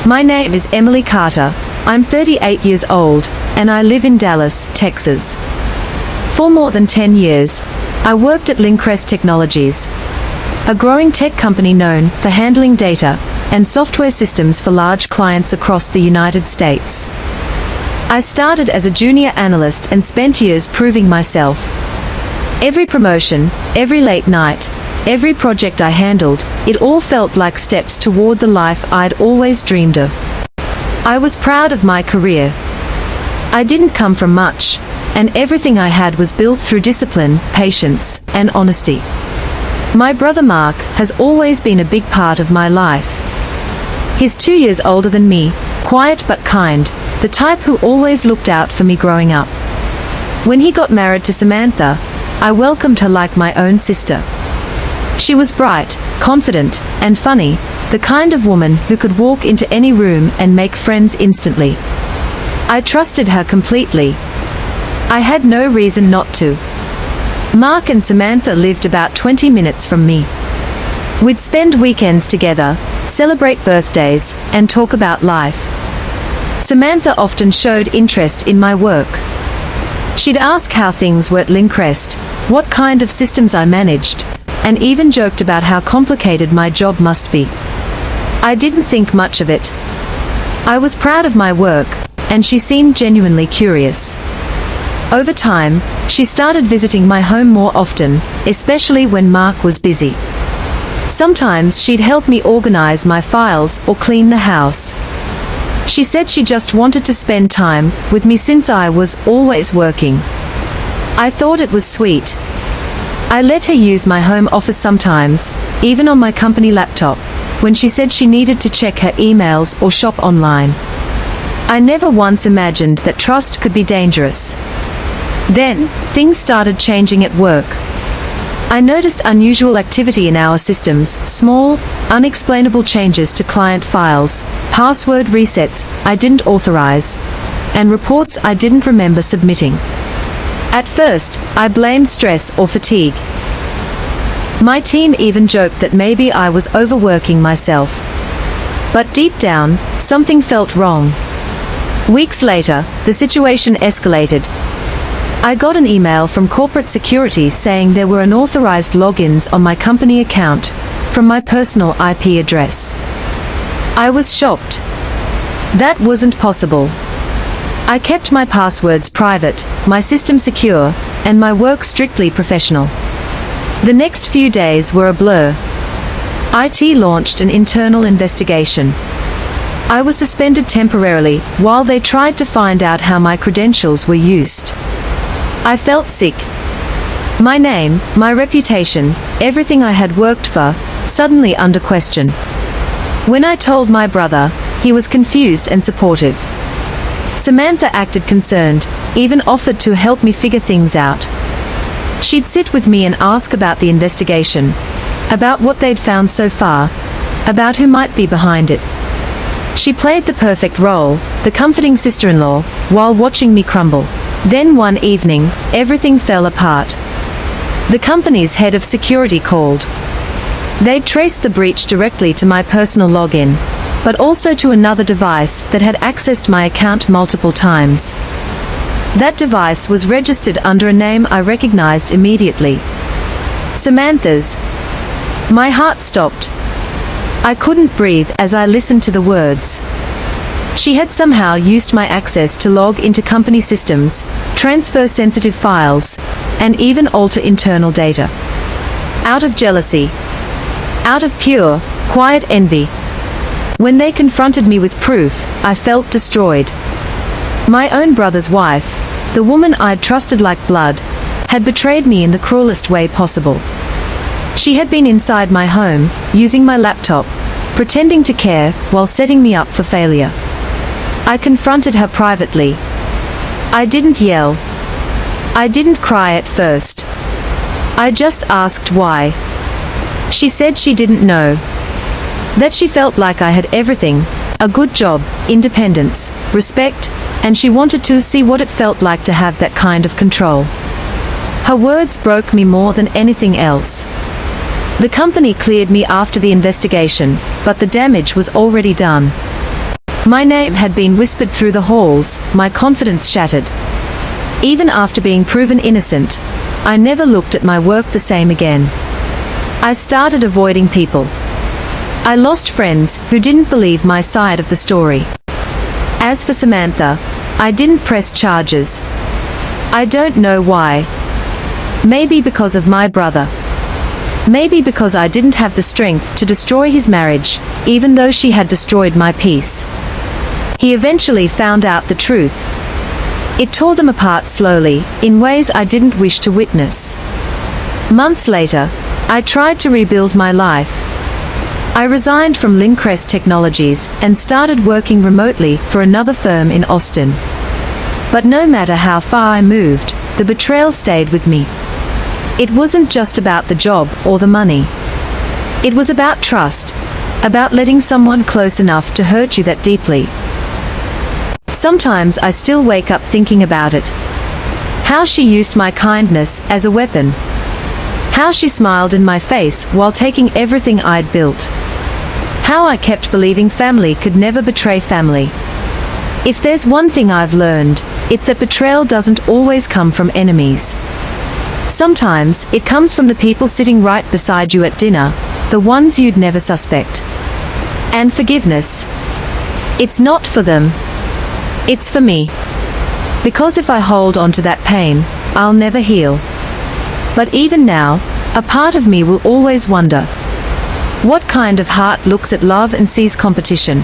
My name is Emily Carter. I'm 38 years old, and I live in Dallas, Texas. For more than 10 years, I worked at Lincrest Technologies, a growing tech company known for handling data and software systems for large clients across the United States. I started as a junior analyst and spent years proving myself. Every promotion, every late night, every project I handled, it all felt like steps toward the life I'd always dreamed of. I was proud of my career. I didn't come from much, and everything I had was built through discipline, patience, and honesty. My brother Mark has always been a big part of my life. He's 2 years older than me, quiet but kind, the type who always looked out for me growing up. When he got married to Samantha, I welcomed her like my own sister. She was bright, confident, and funny, the kind of woman who could walk into any room and make friends instantly. I trusted her completely. I had no reason not to. Mark and Samantha lived about 20 minutes from me. We'd spend weekends together, celebrate birthdays, and talk about life. Samantha often showed interest in my work. She'd ask how things were at Lincrest, what kind of systems I managed, and even joked about how complicated my job must be. I didn't think much of it. I was proud of my work, and she seemed genuinely curious. Over time, she started visiting my home more often, especially when Mark was busy. Sometimes she'd help me organize my files or clean the house. She said she just wanted to spend time with me since I was always working. I thought it was sweet. I let her use my home office sometimes, even on my company laptop, when she said she needed to check her emails or shop online. I never once imagined that trust could be dangerous. Then, things started changing at work. I noticed unusual activity in our systems, small, unexplainable changes to client files, password resets I didn't authorize, and reports I didn't remember submitting. At first, I blamed stress or fatigue. My team even joked that maybe I was overworking myself. But deep down, something felt wrong. Weeks later, the situation escalated. I got an email from corporate security saying there were unauthorized logins on my company account from my personal IP address. I was shocked. That wasn't possible. I kept my passwords private, my system secure, and my work strictly professional. The next few days were a blur. IT launched an internal investigation. I was suspended temporarily while they tried to find out how my credentials were used. I felt sick. My name, my reputation, everything I had worked for, suddenly under question. When I told my brother, he was confused and supportive. Samantha acted concerned, even offered to help me figure things out. She'd sit with me and ask about the investigation, about what they'd found so far, about who might be behind it. She played the perfect role, the comforting sister-in-law, while watching me crumble. Then one evening, everything fell apart. The company's head of security called. They'd traced the breach directly to my personal login, but also to another device that had accessed my account multiple times. That device was registered under a name I recognized immediately. Samantha's. My heart stopped. I couldn't breathe as I listened to the words. She had somehow used my access to log into company systems, transfer sensitive files, and even alter internal data. Out of jealousy. Out of pure, quiet envy. When they confronted me with proof, I felt destroyed. My own brother's wife, the woman I'd trusted like blood, had betrayed me in the cruelest way possible. She had been inside my home, using my laptop, pretending to care while setting me up for failure. I confronted her privately. I didn't yell. I didn't cry at first. I just asked why. She said she didn't know. That she felt like I had everything, a good job, independence, respect, and she wanted to see what it felt like to have that kind of control. Her words broke me more than anything else. The company cleared me after the investigation, but the damage was already done. My name had been whispered through the halls, my confidence shattered. Even after being proven innocent, I never looked at my work the same again. I started avoiding people. I lost friends who didn't believe my side of the story. As for Samantha, I didn't press charges. I don't know why. Maybe because of my brother. Maybe because I didn't have the strength to destroy his marriage, even though she had destroyed my peace. He eventually found out the truth. It tore them apart slowly, in ways I didn't wish to witness. Months later, I tried to rebuild my life. I resigned from Lincrest Technologies and started working remotely for another firm in Austin. But no matter how far I moved, the betrayal stayed with me. It wasn't just about the job or the money. It was about trust, about letting someone close enough to hurt you that deeply. Sometimes I still wake up thinking about it. How she used my kindness as a weapon. How she smiled in my face while taking everything I'd built. How I kept believing family could never betray family. If there's one thing I've learned, it's that betrayal doesn't always come from enemies. Sometimes it comes from the people sitting right beside you at dinner, the ones you'd never suspect. And forgiveness, it's not for them. It's for me. Because if I hold on to that pain, I'll never heal. But even now, a part of me will always wonder, what kind of heart looks at love and sees competition?